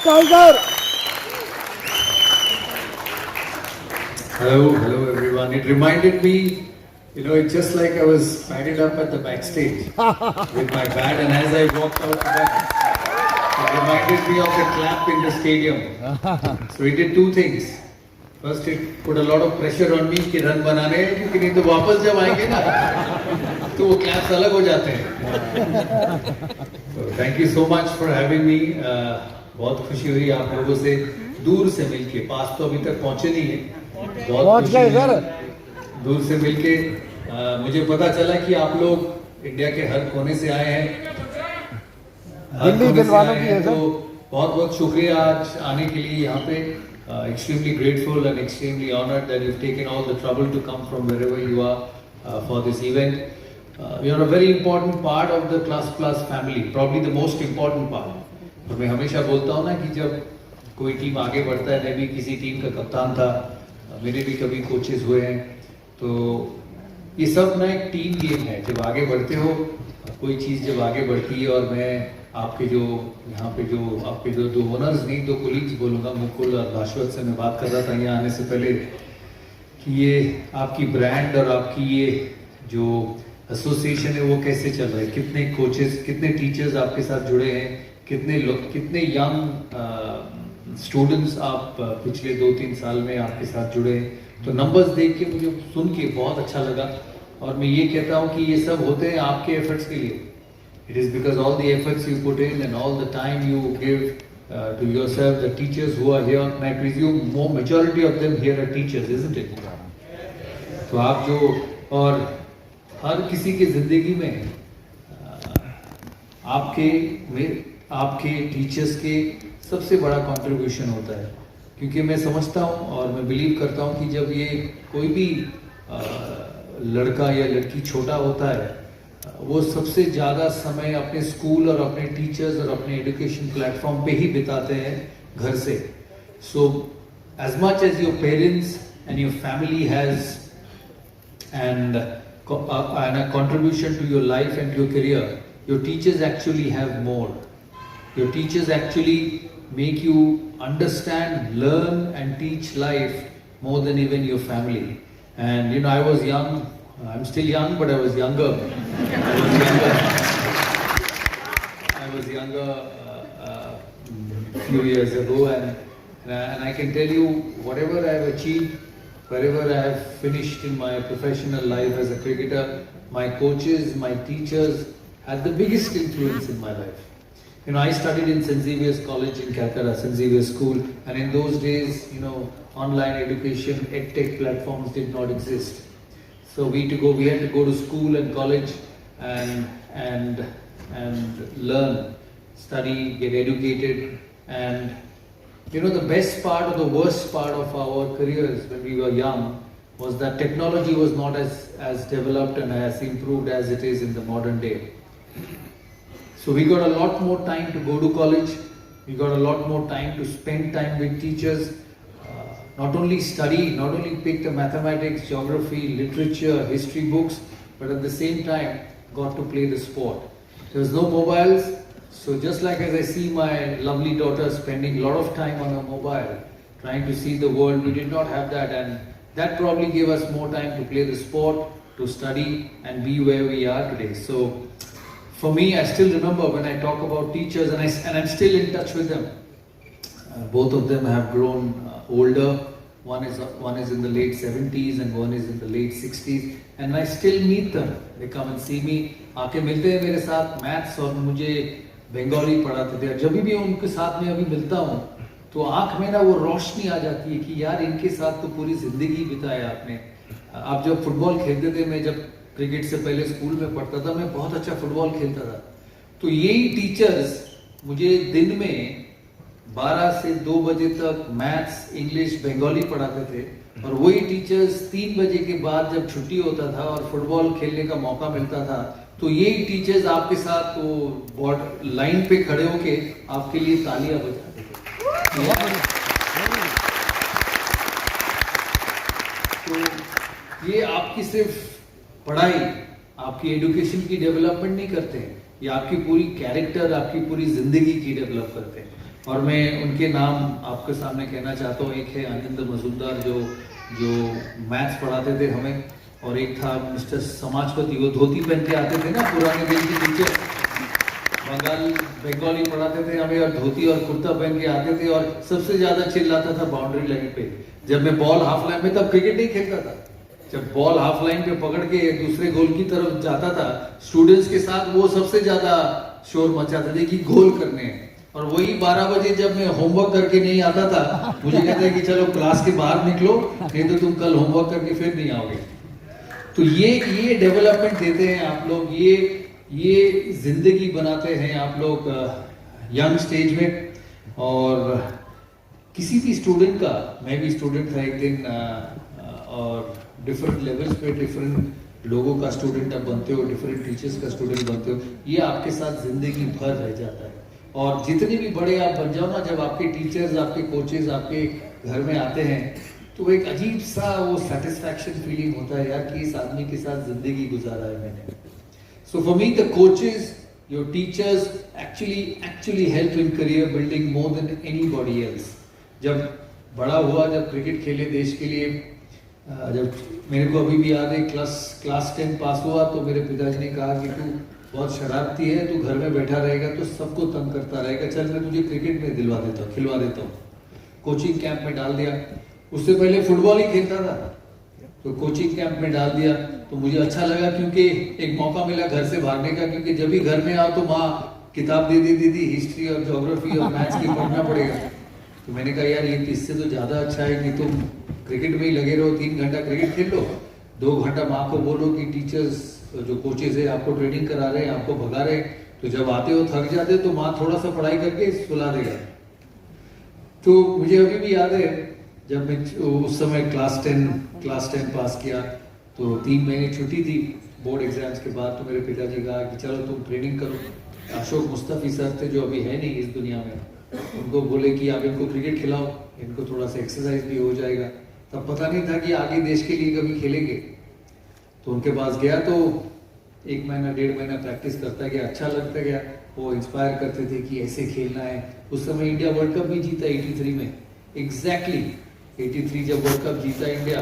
Tiger. Hello everyone. It reminded me, it's just like I was padded up at the backstage with my bat, and as I walked out the back, it reminded me of the clap in the stadium. So it did two things. First, it put a lot of pressure on me कि run बनाने हैं, क्योंकि नहीं तो वापस जब आएंगे ना तो वो क्लैप्स अलग हो जाते हैं. So thank you so much for having me. बहुत खुशी हुई आप लोगों से दूर से मिलके, पास तो अभी तक पहुंचे नहीं है, बहुत खुशी हुई दूर से मिलके. मुझे पता चला कि आप लोग इंडिया के हर कोने से आए हैं, दिल्ली दिलवालों की है. तो बहुत बहुत शुक्रिया आज आने के लिए यहाँ पे. Extremely grateful and extremely honored that you've taken all the trouble to come from wherever you are for this event. You are a very important part of the Class Plus family, probably the most important part. और मैं हमेशा बोलता हूँ ना कि जब कोई team आगे बढ़ता है, मैं भी किसी टीम का कप्तान था, मेरे भी कभी कोचेस हुए हैं, तो ये सब ना एक टीम गेम है. जब आगे बढ़ते हो, कोई चीज़ जब आगे बढ़ती है, और मैं आपके जो यहाँ पे जो आपके जो दो ओनर्स नहीं, दो कोलीग्स बोलूँगा, मुकुल और भास्वत से मैं बात कर रहा था यहाँ आने से पहले कि ये आपकी ब्रांड और आपकी ये जो एसोसिएशन है वो कैसे चल रहा है, कितने कोचेस, कितने टीचर्स आपके साथ जुड़े हैं, कितने लोग, कितने यंग स्टूडेंट्स आप पिछले 2-3 साल में आपके साथ जुड़े हैं. तो नंबर्स देख के मुझे सुन के बहुत अच्छा लगा, और मैं ये कहता हूँ कि ये सब होते हैं आपके एफर्ट्स के लिए. It is because all the efforts you put in and all the time you give to yourself, the teachers who are here, and I presume more majority of them here are teachers, isn't it? तो आप जो, और हर किसी की जिंदगी में आपके teachers के सबसे बड़ा कंट्रीब्यूशन होता है. क्योंकि मैं समझता हूँ और मैं बिलीव करता हूँ कि जब ये कोई भी लड़का या लड़की छोटा होता है, वो सबसे ज़्यादा समय अपने स्कूल और अपने टीचर्स और अपने एजुकेशन प्लेटफॉर्म पे ही बिताते हैं घर से. So as much as your parents and your family has and a contribution to your life and your career, your teachers actually have more. Your teachers actually make you understand, learn and teach life more than even your family. And I was young, I'm still young, but I was younger. I was younger a few years ago, and I can tell you, whatever I have achieved, wherever I have finished in my professional life as a cricketer, my coaches, my teachers had the biggest influence in my life. I studied in St. Xavier's College in Calcutta, St. Xavier's School, and in those days, online education, edtech platforms did not exist. So we had to go to school and college and learn, study, get educated. And the best part or the worst part of our careers when we were young was that technology was not as developed and as improved as it is in the modern day. So we got a lot more time to go to college, we got a lot more time to spend time with teachers, not only study, not only pick the mathematics, geography, literature, history books, but at the same time got to play the sport. There was no mobiles. So just like as I see my lovely daughter spending a lot of time on her mobile, trying to see the world, we did not have that, and that probably gave us more time to play the sport, to study and be where we are today. So for me, I still remember when I talk about teachers, and I'm still in touch with them. Both of them have grown older. One is in the late 70s and one is in the late 60s, and I still meet them. They come and see me. आके मिलते हैं मेरे साथ, maths और मुझे बंगाली पढ़ाते थे. जब भी उनके साथ में अभी मिलता हूँ तो आंख में ना वो रोशनी आ जाती है कि यार इनके साथ तो पूरी जिंदगी बिताया आपने. आप जब फुटबॉल खेलते थे, मैं जब क्रिकेट से पहले स्कूल में पढ़ता था, मैं बहुत अच्छा फुटबॉल खेलता था. तो यही टीचर्स मुझे दिन में 12 से 2 बजे तक मैथ्स, इंग्लिश, बंगाली पढ़ाते थे, और वही टीचर्स 3 बजे के बाद जब छुट्टी होता था और फुटबॉल खेलने का मौका मिलता था, तो यही टीचर्स आपके साथ वो लाइन पे खड़े होके आपके लिए तालियां बजाते थे. तो ये आपकी सिर्फ पढ़ाई, आपकी एजुकेशन की डेवलपमेंट नहीं करते हैं, ये आपकी पूरी कैरेक्टर, आपकी पूरी जिंदगी की डेवलप करते हैं. और मैं उनके नाम आपके सामने कहना चाहता हूँ। एक है आनंद मजूमदार जो मैथ्स पढ़ाते थे हमें, और एक था मिस्टर समाजपति, वो धोती पहन के आते थे ना, पुराने दिन की टीचर, बंगाली पढ़ाते थे हमें, और धोती और कुर्ता पहन के आते थे, और सबसे ज्यादा चिल्लाता था बाउंड्री लाइन पे। जब मैं बॉल हाफ लाइन में, तब क्रिकेट नहीं खेलता था, जब बॉल हाफ लाइन पे पकड़ के दूसरे गोल की तरफ जाता था स्टूडेंट्स के साथ, वो सबसे ज्यादा शोर मचाते थे कि गोल करने हैं। और वही 12 बजे जब मैं होमवर्क करके नहीं आता था, मुझे कहते हैं कि चलो क्लास के बाहर निकलो, नहीं तो तुम कल होमवर्क करके फिर नहीं आओगे। तो ये डेवलपमेंट देते हैं आप लोग, ये जिंदगी बनाते हैं आप लोग यंग स्टेज में। और किसी भी स्टूडेंट का, मैं भी स्टूडेंट था एक दिन, और डिफरेंट लेवल्स पे डिफरेंट लोगों का स्टूडेंट आप बनते हो, डिफरेंट टीचर्स का स्टूडेंट बनते हो, ये आपके साथ जिंदगी भर रह जाता है। और जितने भी बड़े आप बन जाओ ना, जब आपके टीचर्स, आपके कोचेस आपके घर में आते हैं, तो एक अजीब सा वो सेटिस्फैक्शन फीलिंग होता है यार कि इस आदमी के साथ जिंदगी गुजारा है मैंने। So for me the coaches, your teachers actually help in career building more than anybody else. जब बड़ा हुआ, जब क्रिकेट खेले देश के लिए, जब मेरे को अभी भी याद है क्लास 10 पास हुआ, तो मेरे पिताजी ने कहा कि तू बहुत शरारती है, तू घर में बैठा रहेगा तो सबको तंग करता रहेगा, चल मैं तुझे क्रिकेट में खिलवा देता हूँ। कोचिंग कैंप में डाल दिया। उससे पहले फुटबॉल ही खेलता था, तो कोचिंग कैंप में डाल दिया। तो मुझे अच्छा लगा, क्योंकि एक मौका मिला घर से भागने का, क्योंकि जब भी घर में आओ तो माँ किताब दे देती थी, हिस्ट्री और ज्योग्राफी और मैथ्स की पढ़ना पड़ेगा। तो मैंने कहा यार ये इससे तो ज़्यादा अच्छा है कि तुम क्रिकेट में ही लगे रहो, 3 घंटा क्रिकेट खेल लो, 2 घंटा माँ को बोलो कि टीचर्स जो कोचेस है आपको ट्रेनिंग करा रहे हैं, आपको भगा रहे हैं, तो जब आते हो थक जाते तो माँ थोड़ा सा पढ़ाई करके सुला देगा। तो मुझे अभी भी याद है, जब मैं उस समय क्लास 10 पास किया, तो 3 महीने छुट्टी थी बोर्ड एग्जाम्स के बाद। तो मेरे पिताजी कहा कि चलो तुम ट्रेनिंग करो। अशोक मुस्तफी सर थे, जो अभी है नहीं इस दुनिया में, उनको बोले कि आप इनको क्रिकेट खिलाओ, इनको थोड़ा सा एक्सरसाइज भी हो जाएगा। तब पता नहीं था कि आगे देश के लिए कभी खेलेंगे। तो उनके पास गया, तो 1 महीना 1.5 महीना प्रैक्टिस करता गया, अच्छा लगता गया। वो इंस्पायर करते थे कि ऐसे खेलना है। उस समय इंडिया वर्ल्ड कप भी जीता 83 में, एग्जैक्टली 83 जब वर्ल्ड कप जीता इंडिया,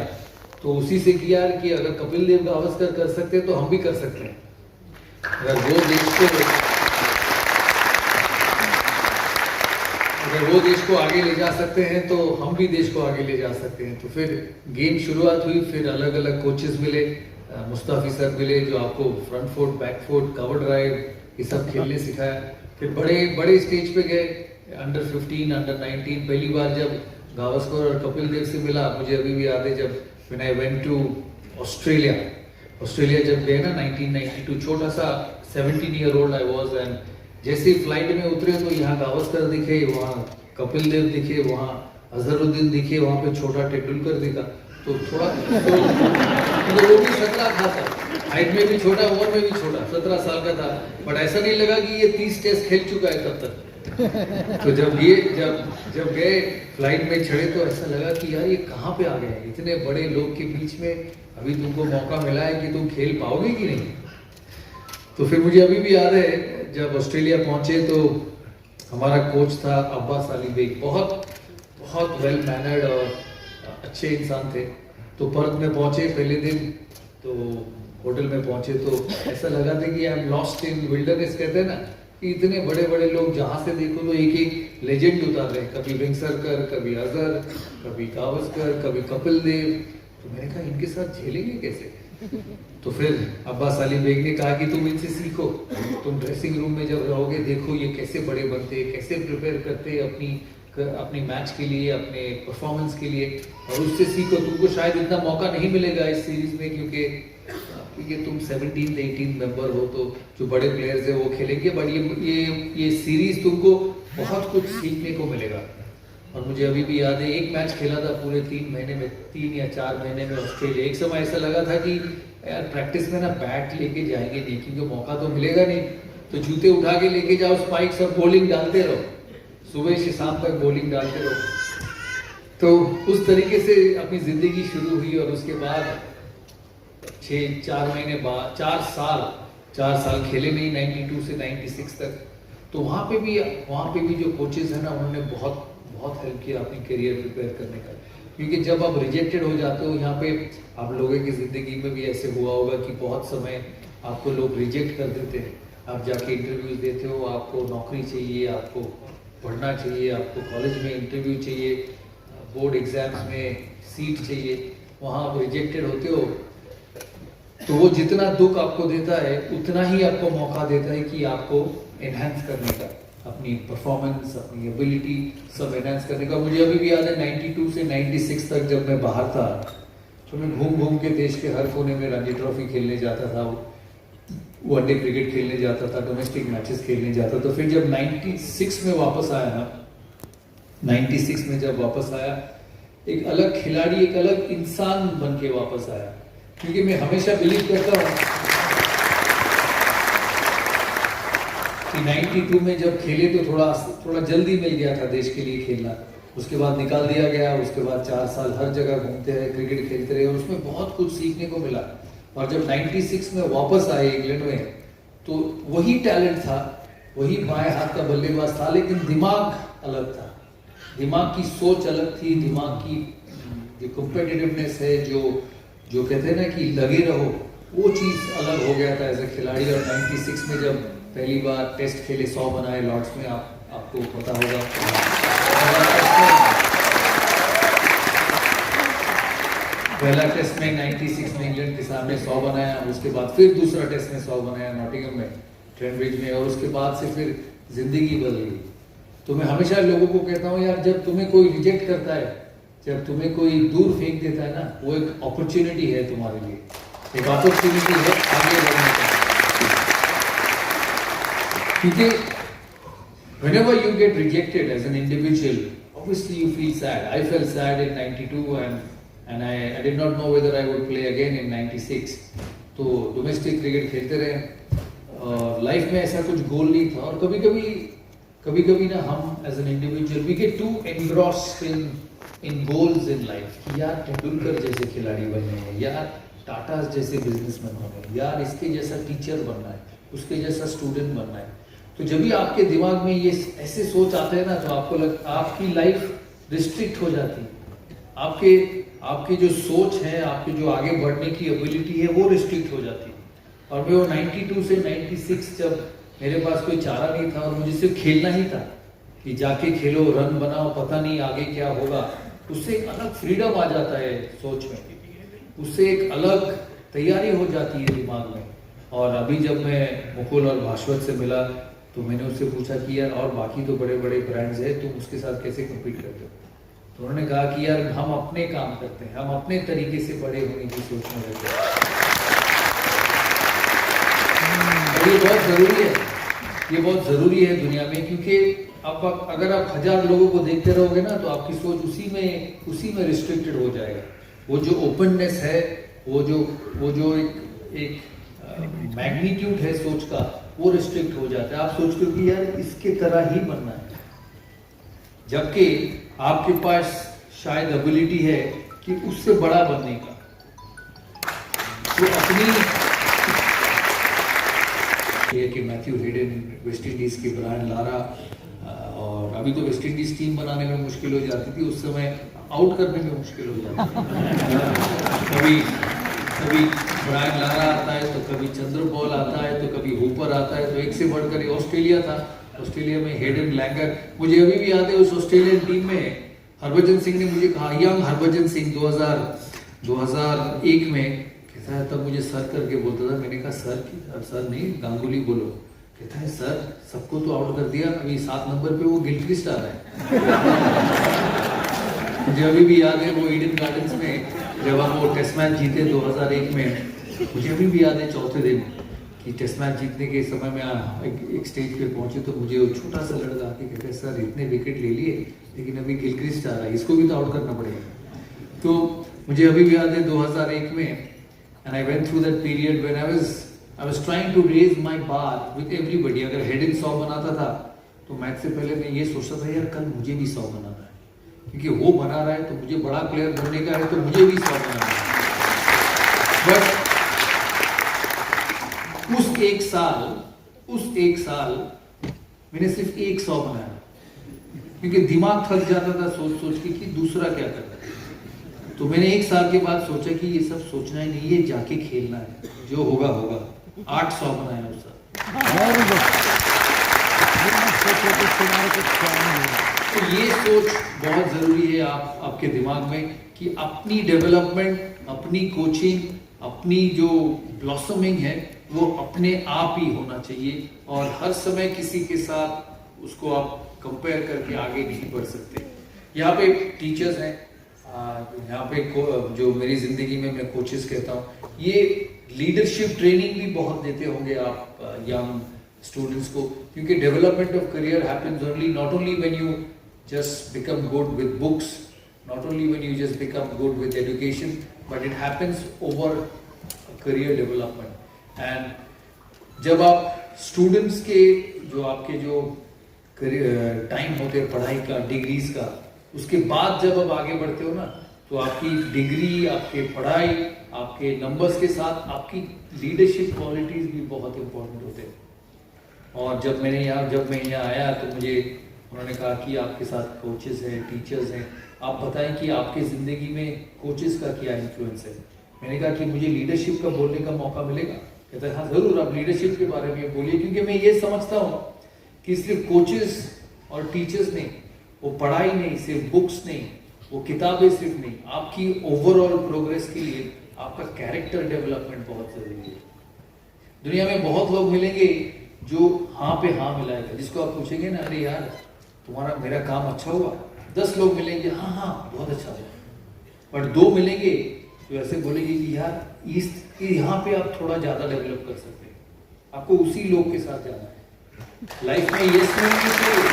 तो उसी से किया कि अगर कपिल देव गावस्कर कर सकते हैं तो हम भी कर सकते हैं। अगर वो देश को आगे ले जा सकते हैं तो हम भी देश को आगे ले जा सकते हैं। तो फिर गेम शुरुआत हुई, फिर अलग अलग कोचेस मिले, मुस्ताफी सर मिले जो आपको front foot, back foot, cover drive ये सब खेलने सिखाया। फिर बड़े स्टेज पे गए, अंडर 15, अंडर 19। पहली बार जब गावस्कर और कपिल देव से मिला, मुझे अभी भी याद है, जब when I went to Australia जब गए ना 1992, छोटा सा 17 year old I was, and जैसे फ्लाइट में उतरे तो यहाँ गावस्कर दिखे, वहाँ कपिल देव दिखे, वहाँ अजहरुद्दीन दिखे, वहाँ पे छोटा तेंदुलकर दिखा। तो थोड़ा तो वो भी 17 था, हाइट में भी छोटा, उम्र में भी छोटा, 17 साल का था। बट ऐसा नहीं लगा कि ये 30 टेस्ट खेल चुका है तब तक। तो जब गए फ्लाइट में चढ़े, तो ऐसा लगा कि यार ये कहाँ पे आ गए, इतने बड़े लोग के बीच में अभी तुमको मौका मिला है कि तुम खेल पाओगे कि नहीं। तो फिर मुझे अभी भी याद है, जब ऑस्ट्रेलिया पहुंचे तो हमारा कोच था अब्बास अली बेग, बहुत वेल मैनर्ड और अच्छे इंसान थे। तो पर्थ में पहुंचे पहले दिन, तो होटल में पहुंचे तो ऐसा लगा था कि I am lost in wilderness, कहते हैं ना कि इतने बड़े बड़े लोग जहाँ से देखो तो एक लेजेंड उतार रहे हैं, कभी वेंगसरकर, कभी अजहर, कभी गावस्कर, कभी कपिल देव। तो मैंने कहा इनके साथ झेलेंगे कैसे। तो फिर अब्बास अली बेग ने कहा कि तुम इनसे सीखो, तुम ड्रेसिंग रूम में जब रहोगे देखो ये कैसे बड़े बनते, कैसे प्रिपेयर करते अपनी मैच के लिए, अपने परफॉर्मेंस के लिए, और उससे सीखो। तुमको शायद इतना मौका नहीं मिलेगा इस सीरीज में, क्योंकि तुम 17th-18th मेंबर हो, तो जो बड़े प्लेयर्स हैं वो खेलेंगे, बट ये सीरीज तुमको बहुत कुछ सीखने को मिलेगा। और मुझे अभी भी याद है, एक मैच खेला था पूरे 3 या 4 महीने में ऑस्ट्रेलिया। एक समय ऐसा लगा था कि यार प्रैक्टिस में ना बैट लेके जाएंगे नहीं, क्योंकि मौका तो मिलेगा नहीं, तो जूते उठा के लेके जाओ, स्पाइक्स और बॉलिंग डालते रहो, सुबह से शाम तक बॉलिंग डालते रहो। तो उस तरीके से अपनी जिंदगी शुरू हुई। और उसके बाद 4 महीने बाद 4 साल खेले नहीं, 92 से 96 तक। तो वहाँ पे भी जो कोचेस हैं ना, उन्होंने बहुत बहुत हेल्प किया अपनी करियर प्रिपेयर करने का। क्योंकि जब आप रिजेक्टेड हो जाते हो यहाँ पे, आप लोगों की ज़िंदगी में भी ऐसे हुआ होगा कि बहुत समय आपको लोग रिजेक्ट कर देते हैं। आप जाके इंटरव्यूज देते हो, आपको नौकरी चाहिए, आपको पढ़ना चाहिए, आपको कॉलेज में इंटरव्यू चाहिए, बोर्ड एग्जाम्स में सीट चाहिए, वहाँ आप रिजेक्टेड होते हो। तो वो जितना दुख आपको देता है उतना ही आपको मौका देता है कि आपको एनहांस करने का, अपनी परफॉर्मेंस, अपनी एबिलिटी सब एनहांस करने का। मुझे अभी भी याद है 92 से 96 तक जब मैं बाहर था, तो मैं घूम घूम के देश के हर कोने में रणजी ट्रॉफी खेलने जाता था, वनडे क्रिकेट खेलने जाता था, डोमेस्टिक मैचेस खेलने जाता। तो फिर जब 96 में वापस आया ना, 96 में जब वापस आया, एक अलग खिलाड़ी, एक अलग इंसान बन के वापस आया। क्योंकि मैं हमेशा बिलीव करता हूँ कि 92 में जब खेले तो थोड़ा जल्दी मिल गया था देश के लिए खेलना, उसके बाद निकाल दिया गया। उसके बाद 4 साल हर जगह घूमते रहे, क्रिकेट खेलते रहे, और उसमें बहुत कुछ सीखने को मिला। और जब 96 में वापस आए इंग्लैंड में, तो वही टैलेंट था, वही बाएं हाथ का बल्लेबाज था, लेकिन दिमाग अलग था, दिमाग की सोच अलग थी, दिमाग की जो कॉम्पिटिटिवनेस है, जो कहते हैं ना कि लगे रहो, वो चीज़ अलग हो गया था एज ए खिलाड़ी। और 96 में जब पहली बार टेस्ट खेले, 100 बनाए लॉर्ड्स में, आपको पता होगा। पहला टेस्ट में 96 में इंग्लैंड के सामने 100 बनाया, उसके बाद फिर दूसरा टेस्ट में 100 बनाया नॉटिंघम में, ट्रेंट ब्रिज में, और उसके बाद से फिर जिंदगी बदल गई। तो मैं हमेशा लोगों को कहता हूँ, यार जब तुम्हें कोई रिजेक्ट करता है, जब तुम्हें कोई दूर फेंक देता है ना, वो एक अपॉर्चुनिटी है तुम्हारे लिए, एक अपॉर्चुनिटी है आगे बढ़ने का। क्योंकि whenever you get rejected as an individual, obviously you feel sad. I felt sad in 92 and I did not know whether I would play again in 96. तो डोमेस्टिक क्रिकेट खेलते रहे, और लाइफ में ऐसा कुछ गोल नहीं था। और कभी कभी ना हम as an individual we get to engrossed in goals in life, कि यार तेंदुलकर जैसे खिलाड़ी बनने हैं, यार टाटा जैसे बिजनेसमैन होना है, यार इसके जैसा टीचर बनना है, उसके जैसा स्टूडेंट बनना है। तो जब भी आपके दिमाग में ये ऐसे सोच आते हैं ना, तो आपकी लाइफ रिस्ट्रिक्ट हो जाती है, आपकी जो सोच है, आपकी जो आगे बढ़ने की एबिलिटी है, वो रिस्ट्रिक्ट हो जाती है। और मैं वो 92 से 96 जब मेरे पास कोई चारा नहीं था और मुझे सिर्फ खेलना ही था, कि जाके खेलो, रन बनाओ, पता नहीं आगे क्या होगा, उससे एक अलग फ्रीडम आ जाता है सोच में, उससे एक अलग तैयारी हो जाती है दिमाग में। और अभी जब मैं मुकुल और भास्वत से मिला, तो मैंने उससे पूछा कि यार और बाकी तो बड़े बड़े ब्रांड्स हैं, तुम उसके साथ कैसे कम्पीट करते हो? तो उन्होंने कहा कि यार हम अपने काम करते हैं, हम अपने तरीके से बड़े होने की सोच में रहते हैं। और ये बहुत ज़रूरी है, ये बहुत ज़रूरी है दुनिया में, क्योंकि अगर आप 1000 लोगों को देखते रहोगे ना, तो आपकी सोच उसी में रिस्ट्रिक्टेड हो जाएगा। वो जो ओपननेस है, वो जो एक मैग्नीट्यूड है सोच का, वो रिस्ट्रिक्ट हो जाता है। आप सोचते हो कि यार इसके तरह ही बनना है, जबकि आपके पास शायद एबिलिटी है कि उससे बड़ा बनने का। तो अपनी ये कि मैथ्यू हेडन, वेस्ट इंडीज के ब्रायन लारा, और अभी तो वेस्ट इंडीज टीम बनाने में मुश्किल हो जाती थी, उस समय आउट करने में मुश्किल हो जाती थी। कभी ब्रायन लारा आता है, तो कभी चंद्रपॉल आता है, तो कभी हूपर आता है, तो एक से बढ़कर ऑस्ट्रेलिया था। ऑस्ट्रेलिया में हेडन, लैंगर, मुझे अभी भी याद है उस ऑस्ट्रेलियन टीम में हरभजन सिंह ने मुझे कहा, यंग हरभजन सिंह 2001 में, कहता है तब मुझे सर करके बोलता था। मैंने कहा सर नहीं, गांगुली बोलो। कहता है सर सबको तो आउट कर दिया, अभी 7 नंबर पे वो गिलक्रिस्ट आ रहा है। मुझे अभी भी याद है वो ईडन गार्डन्स में जब हम वो टेस्ट मैच जीते 2001 में, मुझे अभी भी याद है चौथे दिन कि टेस्ट मैच जीतने के समय में एक स्टेज पे पहुंचे, तो मुझे वो छोटा सा लड़का आके कहते हैं सर इतने विकेट ले लिए, लेकिन अभी गिलक्रिस्ट आ रहा है, इसको भी तो आउट करना पड़ेगा। तो मुझे अभी भी याद है 2001 में, and I went through that period when I was trying to raise my bar with everybody. अगर हेडन 100 बनाता था, तो मैच से पहले मैं ये सोचता था यार कल मुझे भी 100 बनाना है, क्योंकि वो बना रहा है तो मुझे बड़ा प्लेयर बनने का है, तो मुझे भी 100 बनाना है। बट उस एक साल मैंने सिर्फ एक 100 बनाया, क्योंकि दिमाग थक जाता था सोच सोच के कि दूसरा क्या करना है। तो मैंने 1 साल के बाद सोचा कि ये सब सोचना ही नहीं, ये जाके खेलना है, जो होगा होगा। 800 बनाया उस साल। तो ये सोच बहुत जरूरी है आपके दिमाग में कि अपनी डेवलपमेंट, अपनी कोचिंग, अपनी जो ब्लॉसमिंग है वो अपने आप ही होना चाहिए, और हर समय किसी के साथ उसको आप कंपेयर करके आगे नहीं बढ़ सकते। यहाँ पे टीचर्स हैं, यहाँ पे जो मेरी जिंदगी में मैं कोचेस कहता हूँ, ये लीडरशिप ट्रेनिंग भी बहुत देते होंगे आप यंग स्टूडेंट्स को, क्योंकि development of career happens only not only when you just become good with books, not only when you just become good with education, but it happens over career development. And जब आप students के जो आपके जो time होते हैं पढ़ाई का, डिग्रीज का, उसके बाद जब आप आगे बढ़ते हो ना, तो आपकी डिग्री, आपके पढ़ाई, आपके नंबर्स के साथ आपकी लीडरशिप क्वालिटीज भी बहुत इंपॉर्टेंट होते हैं। और जब मैं यहाँ आया तो मुझे उन्होंने कहा कि आपके साथ कोचेस हैं, टीचर्स हैं, आप बताएं कि आपकी ज़िंदगी में कोचेस का क्या इन्फ्लुएंस है। मैंने कहा कि मुझे लीडरशिप का बोलने का मौका मिलेगा। कहता है हाँ ज़रूर, आप लीडरशिप के बारे में बोलिए, क्योंकि मैं ये समझता हूँ कि सिर्फ कोचेस और टीचर्स नहीं, वो पढ़ाई नहीं, सिर्फ बुक्स नहीं, वो किताबें सिर्फ नहीं, आपकी ओवरऑल प्रोग्रेस के लिए आपका कैरेक्टर डेवलपमेंट बहुत ज़रूरी है। दुनिया में बहुत लोग मिलेंगे जो हाँ पे हाँ मिलाएगा, जिसको आप पूछेंगे ना, अरे यार तुम्हारा मेरा काम अच्छा हुआ, 10 लोग मिलेंगे हाँ हाँ बहुत अच्छा हुआ, बट 2 मिलेंगे तो ऐसे बोलेंगे कि यार यहाँ पे आप थोड़ा ज़्यादा डेवलप कर सकते हैं, आपको उसी लोग के साथ जाना है। लाइफ में यस मैन नहीं चाहिए,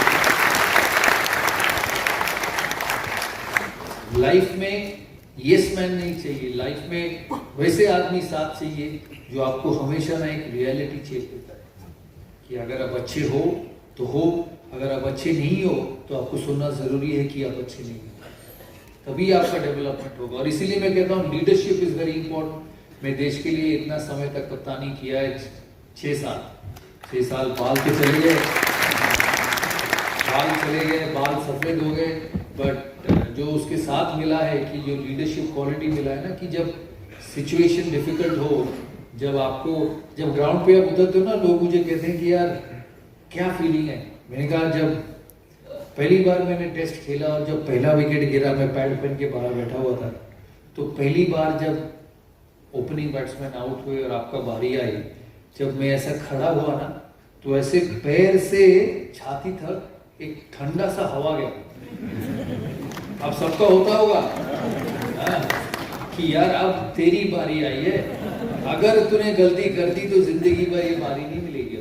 लाइफ में यस मैन नहीं चाहिए, लाइफ में वैसे आदमी साथ चाहिए जो आपको हमेशा ना एक रियलिटी चेक देता है कि अगर आप अच्छे हो तो हो, अगर आप अच्छे नहीं हो तो आपको सुनना जरूरी है कि आप अच्छे नहीं हो, तभी आपका डेवलपमेंट होगा। और इसीलिए मैं कहता हूँ लीडरशिप इज वेरी इंपॉर्टेंट। मैं देश के लिए इतना समय तक कप्तानी किया है, 6 साल बाल के चले गए, बाल सफेद हो गए, बट जो उसके साथ मिला है कि जो लीडरशिप क्वालिटी मिला है ना, कि जब सिचुएशन डिफिकल्ट हो, जब ग्राउंड पे आप उतरते हो ना, लोग मुझे कहते हैं कि यार क्या फीलिंग है। मैंने कहा जब पहली बार मैंने टेस्ट खेला और जब पहला विकेट गिरा, मैं पैड पहन के बाहर बैठा हुआ था, तो पहली बार जब ओपनिंग बैट्समैन आउट हुए और आपका बारी आई, जब मैं ऐसा खड़ा हुआ ना, तो ऐसे पैर से छाती तक एक ठंडा सा हवा गया। अब सबका होता होगा कि यार अब तेरी बारी आई है, अगर तूने गलती कर दी तो जिंदगी भर ये बारी नहीं मिलेगी।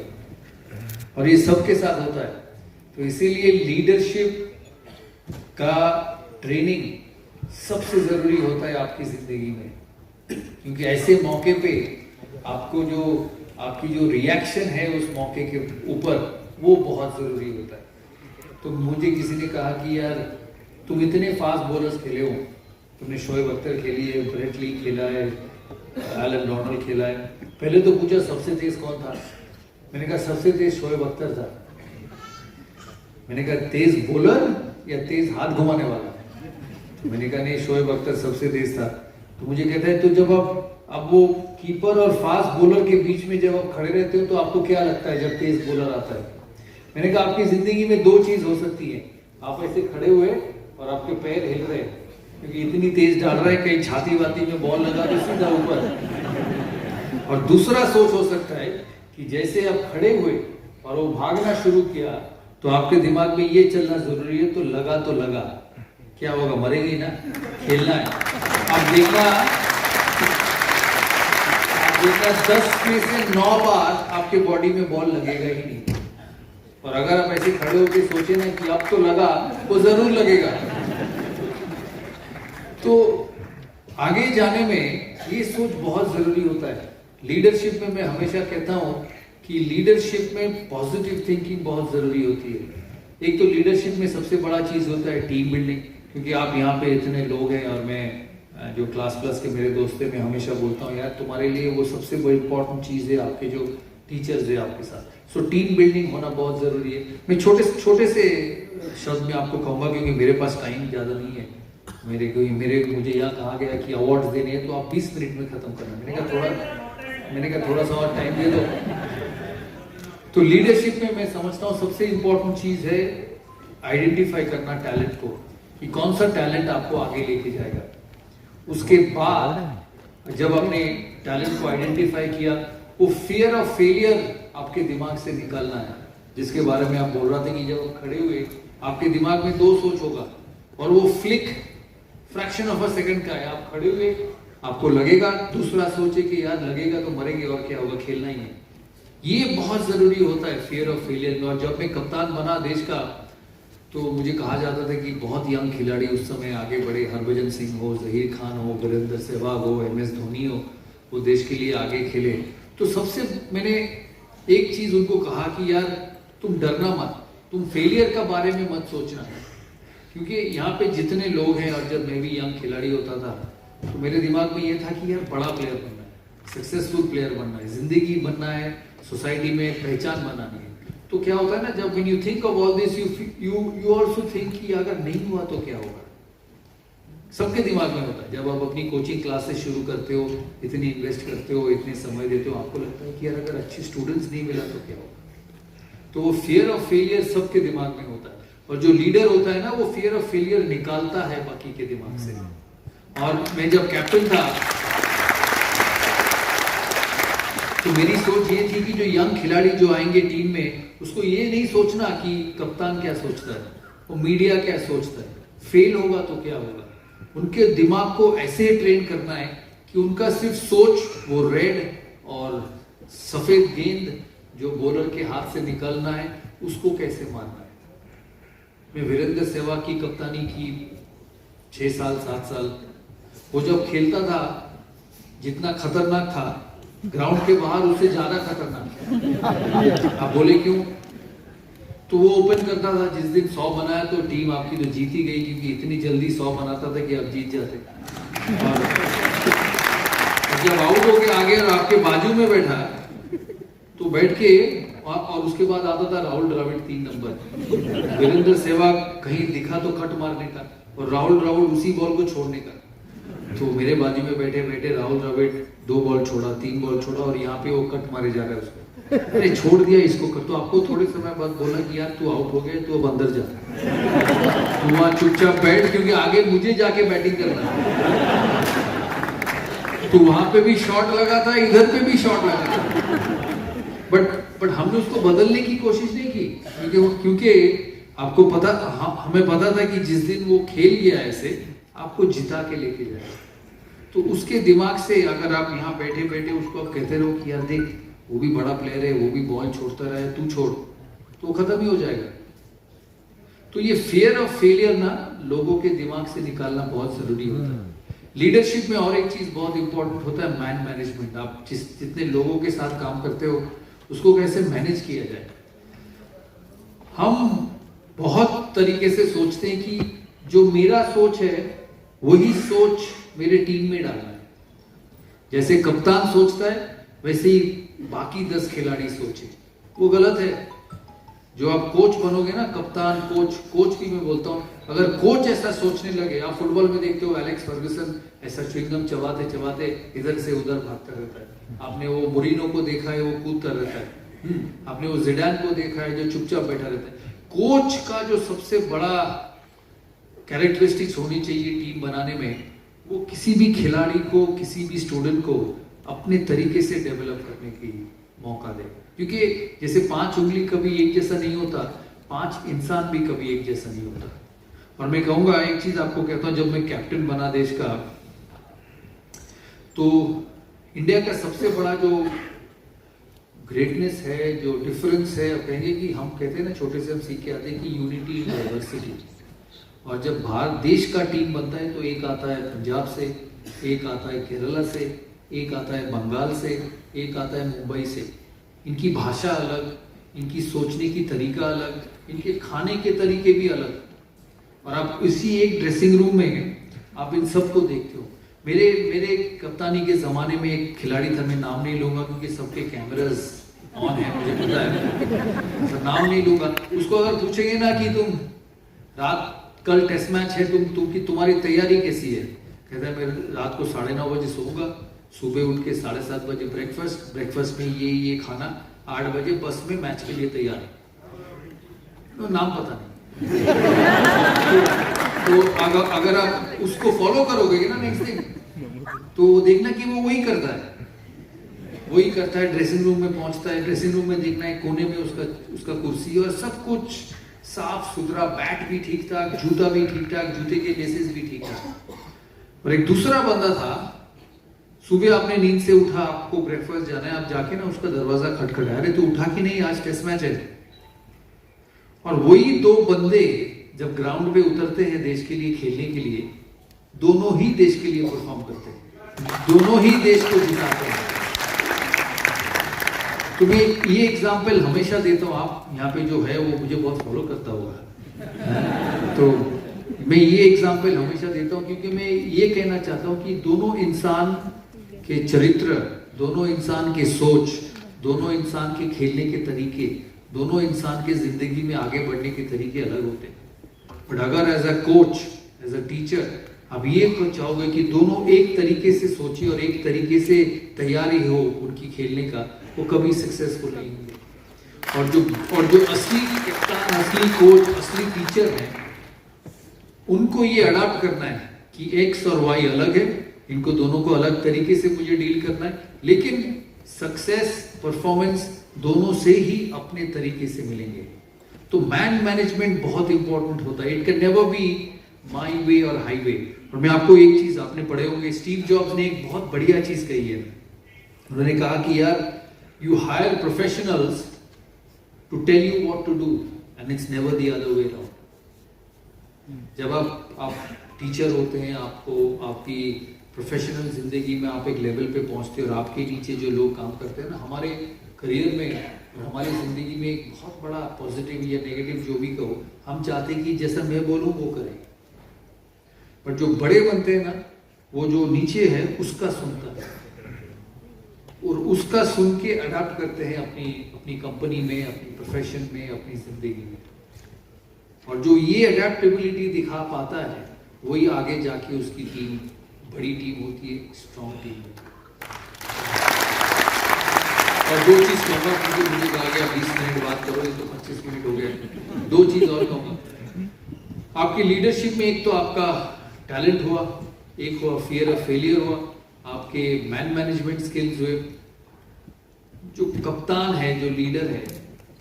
और ये सबके साथ होता है। तो इसीलिए लीडरशिप का ट्रेनिंग सबसे जरूरी होता है आपकी जिंदगी में, क्योंकि ऐसे मौके पे आपकी जो रिएक्शन है उस मौके के ऊपर, वो बहुत जरूरी होता है। तो मुझे किसी ने कहा कि यार तुम इतने फास्ट बॉलर्स खेले हो, तुमने शोएब अख्तर खेली है, ब्रेट ली खेला है, एलन डोनाल्ड खेला है, पहले तो पूछा सबसे तेज कौन था, मैंने कहा सबसे तेज शोएब अख्तर था। मैंने कहा तेज बॉलर या तेज हाथ घुमाने वाला, तो मैंने कहा नहीं शोएब अख्तर सबसे तेज था। तो मुझे कहता है तो जब अब वो कीपर और फास्ट बॉलर के बीच में जब आप खड़े रहते हो तो आपको क्या लगता है जब तेज बॉलर आता है? मैंने कहा आपकी जिंदगी में 2 चीज हो सकती है, आप ऐसे खड़े हुए और आपके पैर हिल रहे हैं क्योंकि इतनी तेज डाल रहा है, कहीं छाती वाती में बॉल लगा के सीधा ऊपर। और दूसरा सोच हो सकता है कि जैसे आप खड़े हुए और वो भागना शुरू किया तो आपके दिमाग में ये चलना जरूरी है, तो लगा क्या होगा, मरेगी ना, खेलना है। आप देखना 10 में से 9 बार आपके बॉडी में बॉल लगेगा ही नहीं, और अगर आप ऐसे खड़े होकर सोचे ना कि अब तो लगा, वो जरूर लगेगा। तो आगे जाने में ये सोच बहुत जरूरी होता है। लीडरशिप में मैं हमेशा कहता हूं कि लीडरशिप में पॉजिटिव थिंकिंग बहुत जरूरी होती है। एक तो लीडरशिप में सबसे बड़ा चीज होता है टीम बिल्डिंग, क्योंकि आप यहाँ पे इतने लोग हैं और मैं जो क्लास प्लस के मेरे दोस्त हैं, मैं हमेशा बोलता हूँ यार तुम्हारे लिए वो सबसे बड़ी इंपॉर्टेंट चीज़ है आपके जो टीचर्स है आपके साथ। सो टीम बिल्डिंग होना बहुत जरूरी है। मैं छोटे से शब्द में आपको कहूँगा, क्योंकि मेरे पास टाइम ज़्यादा नहीं है। मुझे यहाँ कहा गया कि अवार्ड्स देने हैं तो आप 20 मिनट में ख़त्म करना। मैंने कहा थोड़ा सा और टाइम दे दो। तो लीडरशिप में मैं समझता हूँ सबसे इम्पोर्टेंट चीज़ है आइडेंटिफाई करना टैलेंट को, कि कौन सा टैलेंट आपको आगे लेके जाएगा। उसके बाद जब आपने टैलेंट को आइडेंटिफाई किया, वो फियर ऑफ फेलियर आपके दिमाग से निकालना है, जिसके बारे में आप बोल रहे थे कि जब आप खड़े हुए आपके दिमाग में 2 सोच होगा और वो flick fraction of a second का है। आप खड़े हुए, आपको लगेगा, दूसरा सोचे कि यार लगेगा तो मरेंगे और क्या होगा, खेलना ही है। ये बहुत जरूरी होता है फियर ऑफ फेलियर में। और जब मैं कप्तान बना देश का, तो मुझे कहा जाता था कि बहुत यंग खिलाड़ी उस समय आगे बढ़े, हरभजन सिंह हो, जहीर खान हो, वीरेंद्र सहवाग हो, MS धोनी हो, वो देश के लिए आगे खेले। तो सबसे मैंने एक चीज उनको कहा कि यार तुम डरना मत, तुम फेलियर का बारे में मत सोचना, क्योंकि यहाँ पे जितने लोग हैं, और जब मैं भी यंग खिलाड़ी होता था तो मेरे दिमाग में ये था कि यार बड़ा प्लेयर बनना है, सक्सेसफुल प्लेयर बनना है, जिंदगी बनना है, सोसाइटी में पहचान बनानी है। तो क्या होता है ना, जब when you think of all this you also think कि अगर नहीं हुआ तो क्या होगा। सबके दिमाग में होता है। जब आप अपनी कोचिंग क्लासेस शुरू करते हो, इतनी इन्वेस्ट करते हो, इतने समय देते हो, आपको लगता है कि यार अगर अच्छे स्टूडेंट्स नहीं मिला तो क्या होगा। तो वो फियर ऑफ फेलियर सबके दिमाग में होता है, और जो लीडर होता है ना, वो फियर ऑफ फेलियर निकालता है बाकी के दिमाग से। और मैं जब कैप्टन था तो मेरी सोच ये थी कि जो यंग खिलाड़ी जो आएंगे टीम में, उसको ये नहीं सोचना कि कप्तान क्या सोचता है, वो मीडिया क्या सोचता है, फेल होगा तो क्या होगा। उनके दिमाग को ऐसे ट्रेन करना है कि उनका सिर्फ सोच वो रेड और सफेद गेंद जो बॉलर के हाथ से निकलना है, उसको कैसे मारना है। मैं वीरेंद्र सहवाग की कप्तानी की 6 साल 7 साल। वो जब खेलता था, जितना खतरनाक था, ग्राउंड के बाहर उससे ज्यादा खतरनाक। आप बोले क्यों? तो वो ओपन करता था, जिस दिन 100 बनाया तो टीम आपकी तो जीत ही गई, क्योंकि इतनी जल्दी 100 बनाता था कि आप जीत जाते। और जब आउट होके आगे और आपके बाजू में बैठा तो बैठ के, और उसके बाद आता था राहुल द्रविड़ 3 नंबर, वीरेंद्र सहवाग कहीं दिखा तो कट मारने का, और राहुल उसी बॉल को छोड़ने का। तो मेरे बाजू में बैठे बैठे राहुल द्रविड़ 2 बॉल छोड़ा, 3 बॉल छोड़ा, और यहाँ पे वो कट मारे जा रहा है उसको। अरे छोड़ दिया इसको कर। तो आपको थोड़े समय बाद बोला कि यार तू आउट हो गया, तू अब अंदर जा, तू वहां चुपचाप बैठ, क्योंकि आगे मुझे जाके बैटिंग करना है। तो वहां पे भी शॉट लगा था, इधर पे भी शॉट लगा था, बट हमने उसको बदलने की कोशिश नहीं की, क्योंकि आपको पता, हमें पता था कि जिस दिन वो खेल गया ऐसे, आपको जिता के लेके जाए। तो उसके दिमाग से अगर आप यहाँ बैठे बैठे उसको आप कहते रहो कि यार देख वो भी बड़ा प्लेयर है, वो भी बॉल छोड़ता रहे, तू छोड़, तो खत्म ही हो जाएगा। तो ये फियर ऑफ फेलियर ना लोगों के दिमाग से निकालना बहुत जरूरी होता है। लीडरशिप में और एक चीज बहुत इंपॉर्टेंट होता है, मैन मैनेजमेंट। आप जितने लोगों के साथ काम करते हो उसको कैसे मैनेज किया जाए। हम बहुत तरीके से सोचते हैं कि जो मेरा सोच है वही सोच मेरे टीम में डालना है। जैसे कप्तान सोचता है वैसे ही बाकी 10 खिलाड़ी सोचे, वो गलत है। जो आप कोच बनोगे ना, कप्तान कोच भी मैं बोलता हूँ, अगर कोच ऐसा सोचने लगे, आप फुटबॉल में देखते हो एलेक्स फर्गुसन ऐसा च्युइंगम चबाते चबाते इधर से उधर भागता रहता है। आपने वो मोरिनो को देखा है, वो कूदता रहता है। आपने वो जिडान को देखा है जो चुपचाप बैठा रहता है। कोच का जो सबसे बड़ा कैरेक्टरिस्टिक्स होनी चाहिए टीम बनाने में, वो किसी भी खिलाड़ी को, किसी भी स्टूडेंट को अपने तरीके से डेवलप करने की मौका दे। क्योंकि जैसे 5 उंगली कभी एक जैसा नहीं होता, 5 इंसान भी कभी एक जैसा नहीं होता। और मैं कहूंगा एक चीज आपको कहता हूं, जब मैं कैप्टन बना देश का, तो इंडिया का सबसे बड़ा जो ग्रेटनेस है, जो डिफरेंस है, आप कहेंगे कि हम कहते हैं ना, छोटे से हम सीख के आते हैं कि यूनिटी इन डाइवर्सिटी। और जब भारत देश का टीम बनता है तो एक आता है पंजाब से, एक आता है केरला से, एक आता है बंगाल से, एक आता है मुंबई से। इनकी भाषा अलग, इनकी सोचने की तरीका अलग, इनके खाने के तरीके भी अलग। और आप इसी एक ड्रेसिंग रूम में आप इन सबको देखते हो। मेरे कप्तानी के ज़माने में एक खिलाड़ी था, मैं नाम नहीं लूँगा क्योंकि सबके कैमरास ऑन है, मुझे पता है, तो नाम नहीं लूंगा। उसको अगर पूछेंगे ना कि तुम रात कल टेस्ट मैच है, तुम की तुम्हारी तैयारी कैसी है, कहता है मैं रात को 9:30 बजे सोऊंगा, सुबह उठ के 7:30 बजे ब्रेकफास्ट में ये खाना, 8 बजे बस में मैच के लिए तैयार। तो नाम पता नहीं। तो अगर आप उसको फॉलो करोगे ना नेक्स्ट दिन, तो देखना कि वो वही करता है, ड्रेसिंग रूम में पहुंचता है, ड्रेसिंग रूम में देखना है कोने में उसका कुर्सी और सब कुछ साफ सुथरा, बैट भी ठीक ठाक, जूता भी ठीक ठाक, जूते के लेसेस भी ठीक ठाक। और एक दूसरा बंदा था, सुबह आपने नींद से उठा, आपको ब्रेकफास्ट जाना है, आप जाके ना उसका दरवाजा खटखटाया, अरे तो उठा कि नहीं, आज टेस्ट मैच है। और वही दो बंदे जब ग्राउंड पे उतरते हैं देश के लिए खेलने के लिए, दोनों ही देश के लिए परफॉर्म करते हैं, दोनों ही देश को जिताते हैं। तो मैं ये एग्जाम्पल हमेशा देता हूँ, आप यहाँ पे जो है वो मुझे बहुत फॉलो करता होगा, तो मैं ये एग्जाम्पल हमेशा देता हूँ क्योंकि मैं ये कहना चाहता हूँ कि दोनों इंसान के चरित्र, दोनों इंसान के सोच, दोनों इंसान के खेलने के तरीके, दोनों इंसान के जिंदगी में आगे बढ़ने के तरीके अलग होते हैं। बट अगर as a coach, as a teacher आप ये चाहोगे कि दोनों एक तरीके से सोचिए और एक तरीके से तैयारी हो उनकी खेलने का, वो कभी सक्सेसफुल नहीं होंगे। और जो असली कप्तान, असली कोच, असली टीचर हैं, उनको ये अडॉप्ट करना है कि एक्स और वाई अलग है, इनको दोनों को अलग तरीके से मुझे डील करना है, लेकिन सक्सेस, परफॉर्मेंस दोनों से ही अपने तरीके से मिलेंगे। तो मैनेजमेंट बहुत इंपॉर्टेंट होता है। It can never be my way or highway. और मैं आपको एक चीज, आपने पढ़े होंगे, स्टीव जॉब्स ने एक बहुत बढ़िया चीज कही है। उन्होंने कहा कि यार, you hire professionals to tell you what to do and it's never the other way around. जब आप टीचर होते हैं, आपको आपकी प्रोफेशनल जिंदगी में आप एक लेवल पे पहुंचते हो और आपके नीचे जो लोग काम करते हैं ना, हमारे करियर में और हमारी जिंदगी में एक बहुत बड़ा पॉजिटिव या नेगेटिव जो भी कहो, हम चाहते हैं कि जैसा मैं बोलूं वो करें। पर जो बड़े बनते हैं ना, वो जो नीचे है उसका सुनता है और उसका सुन के अडॉप्ट करते हैं अपनी कंपनी में, अपनी प्रोफेशन में, अपनी जिंदगी में। और जो ये अडेप्टेबिलिटी दिखा पाता है, वही आगे जाके उसकी टीम बड़ी टीम होती है, स्ट्रॉन्ग टीम होती है। और दो चीज कहूंगा क्योंकि मुझे कहा गया 20 मिनट बात करो, तो 25 मिनट हो गए। दो चीज और कहूंगा आपकी लीडरशिप में, एक तो आपका टैलेंट हुआ, एक हुआ फियर ऑफ फेलियर हुआ, आपके मैनेजमेंट स्किल्स हुए। जो कप्तान है, जो लीडर है,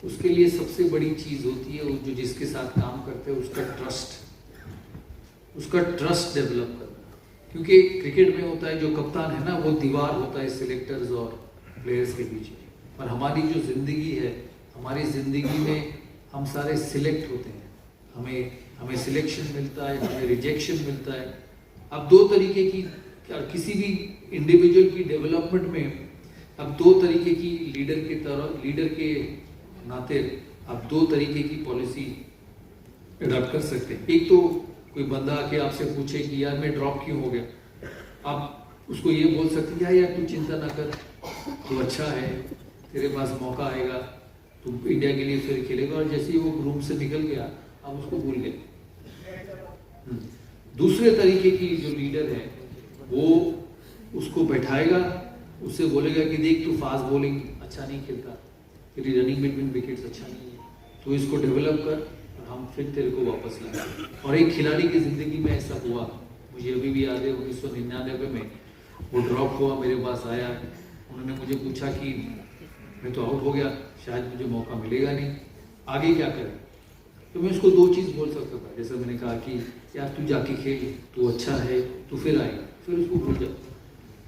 उसके लिए सबसे बड़ी चीज होती है जो जिसके साथ काम करते हैं उसका ट्रस्ट डेवलप करना। क्योंकि क्रिकेट में होता है, जो कप्तान है ना, वो दीवार होता है सिलेक्टर्स और प्लेयर्स के बीच में। और हमारी जो जिंदगी है, हमारी जिंदगी में हम सारे सिलेक्ट होते हैं, हमें सिलेक्शन मिलता है, हमें रिजेक्शन मिलता है। अब दो तरीके की, किसी भी इंडिविजुअल की डेवलपमेंट में अब दो तरीके की लीडर के नाते आप दो तरीके की पॉलिसी अडॉप्ट कर सकते हैं। एक तो कोई बंदा आके आपसे पूछे कि यार मैं ड्रॉप क्यों हो गया, आप उसको ये बोल सकते हैं यार तू चिंता ना कर, तू अच्छा है, तेरे पास मौका आएगा, तू इंडिया के लिए फिर खेलेगा। और जैसे ही वो रूम से निकल गया, आप उसको भूल गए। दूसरे तरीके की जो लीडर है, वो उसको बैठाएगा, उससे बोलेगा कि देख तू फास्ट बॉलिंग अच्छा नहीं खेलता, तेरी रनिंग बिटवीन विकेट्स अच्छा नहीं है, तो इसको डेवलप कर और हम फिर तेरे को वापस लाएंगे। और एक खिलाड़ी की जिंदगी में ऐसा हुआ, मुझे अभी भी याद है, 1999 में वो ड्रॉप हुआ, मेरे पास आया, उन्होंने मुझे पूछा कि मैं तो आउट हो गया, शायद मुझे मौका मिलेगा नहीं, आगे क्या करें। तो मैं उसको दो चीज़ बोल सकता था, जैसे मैंने कहा कि यार तू जाके खेल, तू अच्छा है, तू फिर आएगा, फिर उसको भूल जा।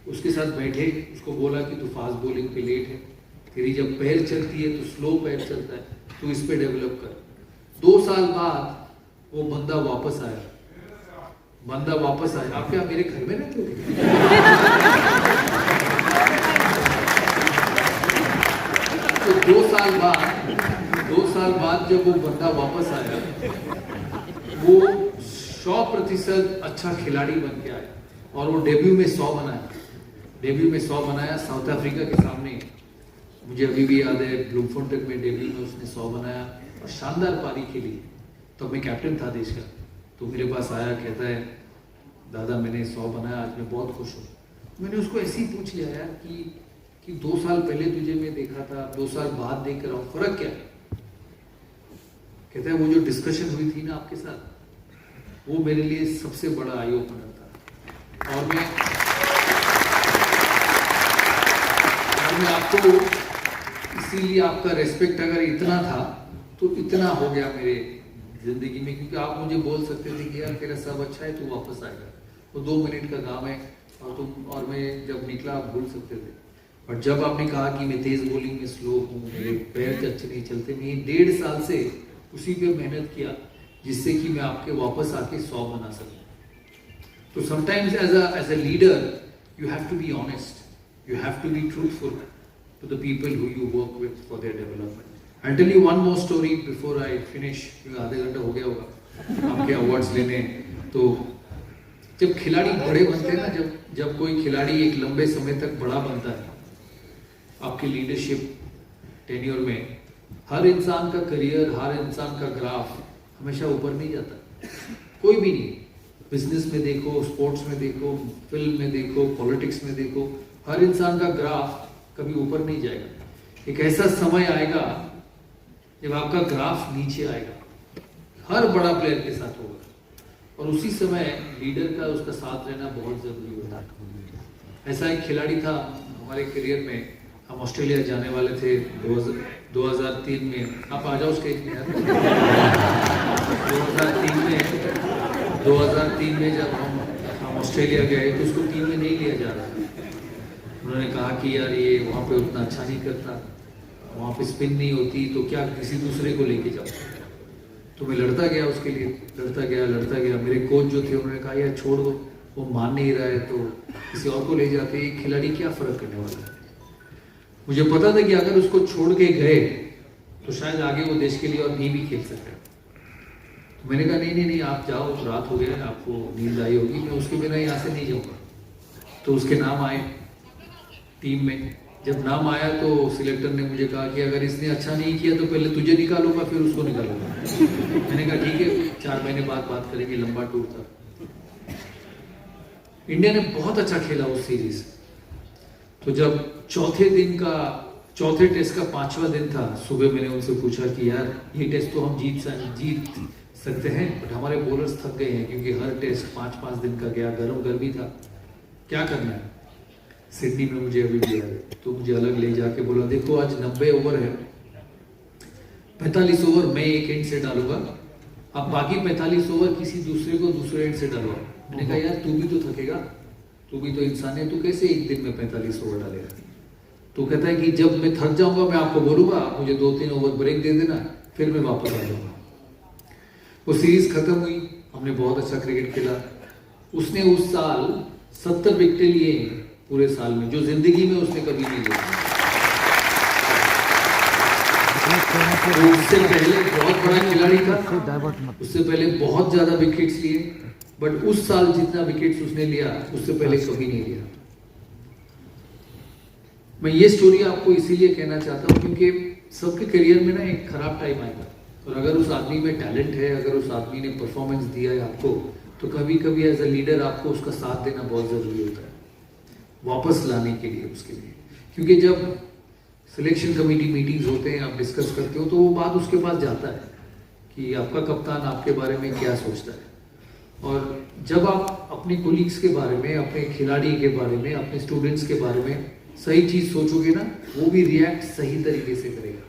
उसके साथ बैठे, उसको बोला कि तू फास्ट बॉलिंग पे लेट है, तेरी जब पैर चलती है तो स्लो पैर चलता है, तू इस पे डेवलप कर। 2 साल बाद वो बंदा वापस आया। आप क्या मेरे घर में रहते हो? तो 2 साल बाद जब वो बंदा वापस आया, वो 100% अच्छा खिलाड़ी बन के आया और वो डेब्यू में 100 बनाया साउथ अफ्रीका के सामने। मुझे अभी भी याद है ब्लूमफोर्टेन में डेब्यू में उसने 100 बनाया और शानदार पारी खेली। तो मैं कैप्टन था देश का, तो मेरे पास आया, कहता है दादा मैंने 100 बनाया, आज मैं बहुत खुश हूँ। मैंने उसको ऐसे ही पूछ लिया यार कि 2 साल पहले तुझे मैं देखा था, 2 साल बाद देख कर आऊँ, फर्क क्या है? कहता है वो जो डिस्कशन हुई थी ना आपके साथ, वो मेरे लिए सबसे बड़ा आई ओपनर था। और मैं आपको इसीलिए आपका रेस्पेक्ट अगर इतना था तो इतना हो गया मेरे जिंदगी में, क्योंकि आप मुझे बोल सकते थे कि यार तेरा सब अच्छा है, तू वापस आएगा, वो 2 मिनट का काम है और मैं जब निकला आप भूल सकते थे। और जब आपने कहा कि मैं तेज बॉलिंग में स्लो हूँ, मेरे पैर अच्छे नहीं चलते, मैं 1.5 साल से उसी पे मेहनत किया जिससे कि मैं आपके वापस आके 100 बना सकूं। तो sometimes as a leader you have to be honest, you have to be truthful to the people who you work with for their development. I tell you one more story before I finish, आधे घंटा हो गया होगा आपके awards लेने। तो जब खिलाड़ी बड़े बनते हैं ना, जब कोई खिलाड़ी एक लंबे समय तक बड़ा बनता है आपकी लीडरशिप टेन्योर में, हर इंसान का करियर, हर इंसान का ग्राफ हमेशा ऊपर नहीं जाता, कोई भी नहीं। बिजनेस में देखो, स्पोर्ट्स में देखो, फिल्म में देखो, पॉलिटिक्स में देखो, हर इंसान का ग्राफ कभी ऊपर नहीं जाएगा। एक ऐसा समय आएगा जब आपका ग्राफ नीचे आएगा, हर बड़ा प्लेयर के साथ होगा, और उसी समय लीडर का उसका साथ रहना बहुत जरूरी होता है। ऐसा एक खिलाड़ी था हमारे करियर में, हम ऑस्ट्रेलिया जाने वाले थे 2003 में। आप आ जाओ स्टेज में यार। 2003 में जब हम ऑस्ट्रेलिया गए तो उसको टीम में नहीं लिया जा रहा था। उन्होंने कहा कि यार ये वहाँ पे उतना अच्छा नहीं करता, वहाँ पे स्पिन नहीं होती, तो क्या किसी दूसरे को लेके जाओ। तो मैं लड़ता गया उसके लिए, लड़ता गया। मेरे कोच जो थे उन्होंने कहा यार छोड़ दो, वो मान नहीं रहा है तो किसी और को ले जाते, एक खिलाड़ी क्या फर्क करने वाला है। मुझे पता था कि अगर उसको छोड़ के गए तो शायद आगे वो देश के लिए और नहीं भी खेल सकता। तो मैंने कहा नहीं आप जाओ, रात हो गया, आपको नींद आई होगी, मैं उसके बिना यहाँ से नहीं जाऊँगा। तो उसके नाम आए टीम में। जब नाम आया तो सिलेक्टर ने मुझे कहा कि अगर इसने अच्छा नहीं किया तो पहले तुझे निकालूंगा फिर उसको निकालूंगा। मैंने कहा ठीक है, 4 महीने बाद बात करेंगे, लंबा टूर था। इंडिया ने बहुत अच्छा खेला उस सीरीज। तो जब चौथे टेस्ट का 5वां दिन था, सुबह मैंने उनसे पूछा कि यार ये टेस्ट तो हम जीत सकते हैं, बट हमारे बॉलर्स थक गए हैं क्योंकि हर टेस्ट 5-5 दिन का गया, गर्मी था, क्या करना है। सिडनी में मुझे अभी भी है, तो मुझे अलग ले जाके बोला देखो आज 90 ओवर है, 45 ओवर मैं एक एंड से डालूंगा, अब बाकी 45 ओवर किसी दूसरे को दूसरे एंड से डालूंगा। मैंने कहा यार तू भी तो थकेगा, तू भी तो इंसान है, तू कैसे एक दिन में 45 ओवर डालेगा। तो कहता है कि जब मैं थक जाऊंगा मैं आपको बोलूंगा, मुझे 2-3 ओवर ब्रेक दे देना, फिर मैं वापस आ जाऊंगा। वो सीरीज खत्म हुई, हमने बहुत अच्छा क्रिकेट खेला। उसने उस साल 70 विकेट लिए पूरे साल में, जो जिंदगी में उसने कभी नहीं लिया। तो उससे पहले बहुत बड़ा खिलाड़ी था, उससे पहले बहुत ज्यादा विकेट्स लिए, बट उस साल जितना विकेट्स उसने लिया उससे पहले कभी नहीं लिया। मैं ये स्टोरी आपको इसीलिए कहना चाहता हूँ क्योंकि सबके करियर में ना एक खराब टाइम आएगा, और अगर उस आदमी में टैलेंट है, अगर उस आदमी ने परफॉर्मेंस दिया है आपको, तो कभी कभी एज अ लीडर आपको उसका साथ देना बहुत जरूरी होता है वापस लाने के लिए, उसके लिए। क्योंकि जब सिलेक्शन कमेटी मीटिंग्स होते हैं, आप डिस्कस करते हो, तो वो बात उसके पास जाता है कि आपका कप्तान आपके बारे में क्या सोचता है। और जब आप अपने कोलीग्स के बारे में, अपने खिलाड़ी के बारे में, अपने स्टूडेंट्स के बारे में सही चीज सोचोगे ना, वो भी रिएक्ट सही तरीके से करेगा।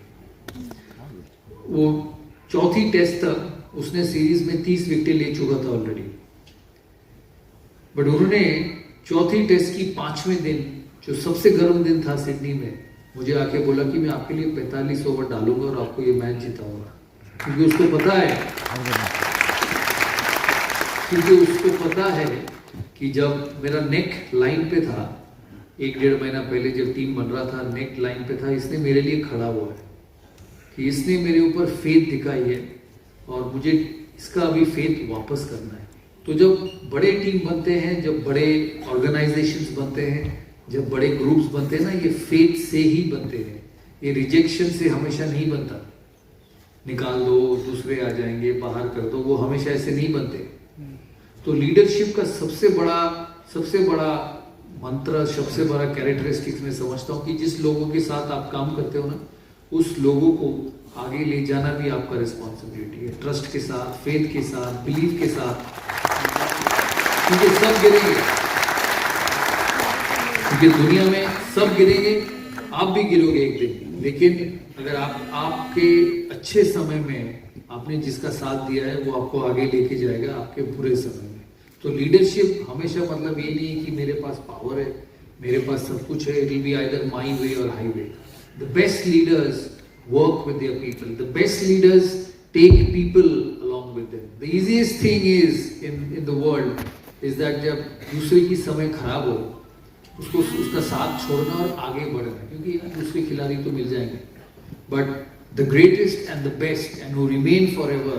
वो चौथी टेस्ट तक उसने सीरीज में 30 विकेट ले चुका था ऑलरेडी, बट उन्होंने चौथी टेस्ट की 5वें दिन, जो सबसे गर्म दिन था सिडनी में, मुझे आके बोला कि मैं आपके लिए 45 ओवर डालूंगा और आपको ये मैच जिताऊंगा। क्योंकि उसको पता है कि जब मेरा नेक लाइन पे था, 1-1.5 महीना पहले जब टीम बन रहा था, नेक लाइन पे था, इसने मेरे लिए खड़ा हुआ है, कि इसने मेरे ऊपर फेथ दिखाई है और मुझे इसका अभी फेथ वापस करना है। तो जब बड़े टीम बनते हैं, जब बड़े ऑर्गेनाइजेशंस बनते हैं, जब बड़े ग्रुप्स बनते हैं ना, ये फेथ से ही बनते हैं। ये रिजेक्शन से हमेशा नहीं बनता, निकाल दो दूसरे आ जाएंगे, बाहर कर दो, वो हमेशा ऐसे नहीं बनते। तो लीडरशिप का सबसे बड़ा मंत्र, सबसे बड़ा कैरेक्टरिस्टिक्स मैं समझता हूँ कि जिस लोगों के साथ आप काम करते हो ना, उस लोगों को आगे ले जाना भी आपका रिस्पॉन्सिबिलिटी है, ट्रस्ट के साथ, फेथ के साथ, बिलीफ के साथ, क्योंकि सब गिरेंगे, क्योंकि दुनिया में सब गिरेंगे, आप भी गिरोगे एक दिन। लेकिन अगर आपके अच्छे समय में आपने जिसका साथ दिया है वो आपको आगे लेके जाएगा आपके बुरे समय में। तो लीडरशिप हमेशा मतलब ये नहीं है कि मेरे पास पावर है, मेरे पास सब कुछ है, it will be either my way or highway. The best leaders work with their people. The best leaders take people along with them. The easiest thing is in the world is that जब दूसरे की समय खराब हो उसका साथ छोड़ना और आगे बढ़ना, क्योंकि दूसरे खिलाड़ी तो मिल जाएंगे, but the greatest and the best and who remain forever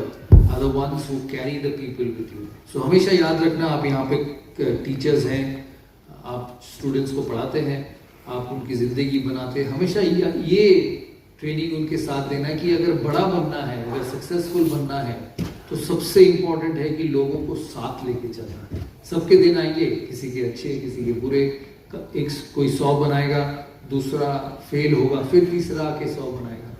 are the ones who carry the people with you. So हमेशा याद रखना, आप यहाँ पे टीचर्स हैं, आप स्टूडेंट्स को पढ़ाते हैं, आप उनकी जिंदगी बनाते हैं, हमेशा ये ट्रेनिंग उनके साथ देना कि अगर बड़ा बनना है, अगर सक्सेसफुल बनना है, तो सबसे इंपॉर्टेंट है कि लोगों को साथ लेके चलना है। सबके दिन आएंगे, किसी के अच्छे, किसी के बुरे, एक कोई 100 बनाएगा, दूसरा फेल होगा, फिर तीसरा आके 100 बनाएगा।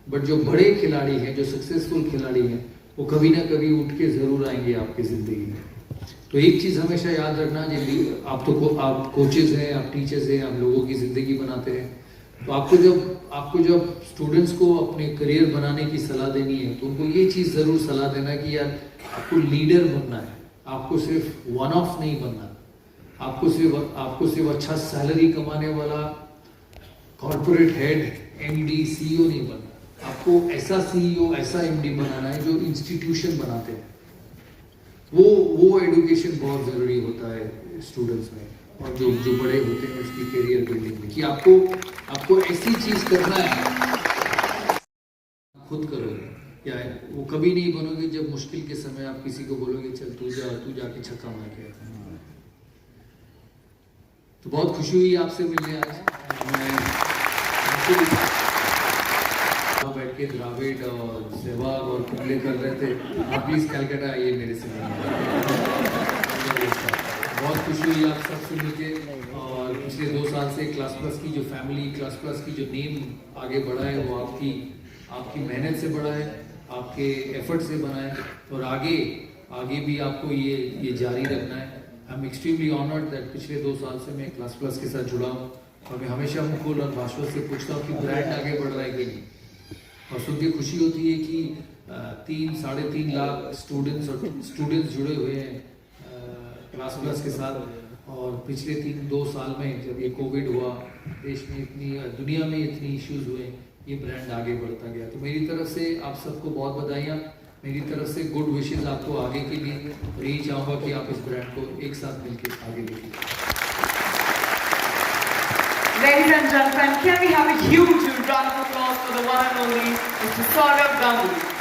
बट जो बड़े खिलाड़ी हैं, जो सक्सेसफुल खिलाड़ी हैं, वो कभी ना कभी उठ के जरूर आएंगे आपकी जिंदगी में। तो एक चीज हमेशा याद रखना, आप कोचेज हैं, आप टीचर्स हैं, आप लोगों की जिंदगी बनाते हैं, तो आपको जब स्टूडेंट्स को अपने करियर बनाने की सलाह देनी है, तो उनको ये चीज़ ज़रूर सलाह देना कि यार आपको लीडर बनना है, आपको सिर्फ वन ऑफ नहीं बनना, आपको सिर्फ अच्छा सैलरी कमाने वाला कॉर्पोरेट हेड, एमडी, सीईओ नहीं बनना, आपको ऐसा सीईओ, ऐसा एमडी बनाना है जो इंस्टीट्यूशन बनाते हैं। वो एडुकेशन बहुत ज़रूरी होता है स्टूडेंट्स में, और जो बड़े होते हैं उसकी करियर बिल्डिंग में, कि आपको ऐसी चीज करना है, खुद करोगे, क्या है वो कभी नहीं बनोगे जब मुश्किल के समय आप किसी को बोलोगे चल तू जाके छक्का मार के। तो बहुत खुशी हुई आपसे मिलने आज। मैं बैठ के द्राविड और सहवाग और कुंबले कर रहे थे, आप प्लीज कलकत्ता आइए मेरे से बहुत खुशी हुई आप सबसे मिलके। और पिछले 2 साल से क्लास प्लस की जो फैमिली, क्लास प्लस की जो नेम आगे बढ़ा है, वो आपकी मेहनत से बढ़ा है, आपके एफर्ट से बना है, और आगे भी आपको ये जारी रखना है। I am extremely honoured that पिछले 2 साल से मैं क्लास प्लस के साथ जुड़ा हूँ, और मैं हमेशा मुकुल और भास्वर से पूछता हूँ कि ब्रांड आगे बढ़ रहा है कि नहीं, और सुन के खुशी होती है कि 3-3.5 लाख स्टूडेंट्स जुड़े हुए हैं क्लास प्लस के साथ। और पिछले 3-2 साल में जब ये कोविड हुआ, देश में दुनिया में इतनी इश्यूज हुए, ये ब्रांड आगे बढ़ता गया। तो मेरी तरफ से आप सबको बहुत बधाइयाँ, मेरी तरफ से गुड विशेस आपको आगे के लिए, और यही चाहूँगा कि आप इस ब्रांड को एक साथ मिलकर आगे लेके जाएं। Ladies and gentlemen, can we have a huge round of applause for the one and only Mr. Saurabh Ganguly?